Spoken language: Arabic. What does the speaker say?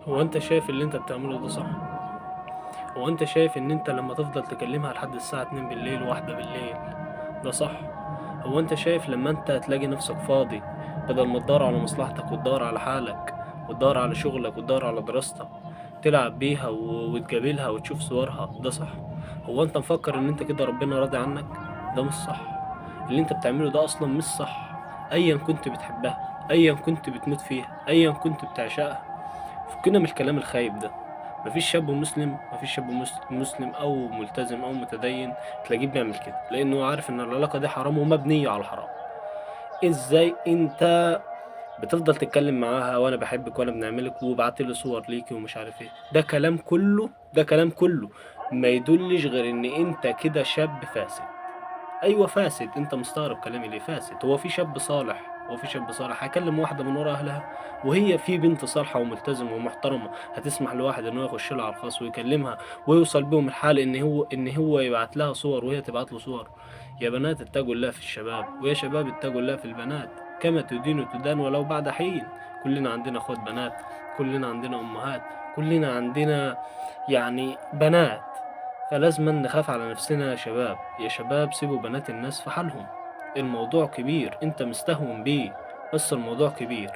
هو انت شايف اللي انت بتعمله ده صح؟ هو انت شايف ان انت لما تفضل تكلمها لحد الساعة 2 بالليل واحدة بالليل ده صح؟ هو انت شايف لما انت تلاقي نفسك فاضي بدل ما تدور على مصلحتك وتدور على حالك وتدور على شغلك وتدور على دراستك تلعب بيها وتقابلها وتشوف صورها ده صح؟ هو انت مفكر ان انت كده ربنا راضي عنك؟ ده مش صح. اللي انت بتعمله ده اصلا مش صح. ايا كنت بتحبها، ايا كنت بتموت فيها، ايا كنت بتعشقها، فكنا من الكلام الخايب ده. مفيش شاب مسلم او ملتزم او متدين تلاقيه بيعمل كده، لانه عارف ان العلاقه دي حرام ومبنيه على حرام. ازاي انت بتفضل تتكلم معاها وانا بحبك وانا بنعملك وبعت لي صور ليكي ومش عارف ايه؟ ده كلام كله ما يدلش غير ان انت كده شاب فاسد. ايوه فاسد. انت مستغرب كلامي ليه فاسد؟ هو في شاب صالح هيكلم واحده من ورا اهلها؟ وهي في بنت صالحه وملتزمه ومحترمه هتسمح لواحد ان هو يخش لها على الخاص ويكلمها ويوصل بيهم الحال ان هو يبعت لها صور وهي تبعت له صور؟ يا بنات اتقوا الله في الشباب، ويا شباب اتقوا الله في البنات. كما تدين تدان ولو بعد حين. كلنا عندنا اخوات بنات، كلنا عندنا امهات، كلنا عندنا يعني بنات. فلازم نخاف على نفسنا يا شباب. يا شباب سيبوا بنات الناس في حالهم. الموضوع كبير، انت مستهون بيه، بس الموضوع كبير.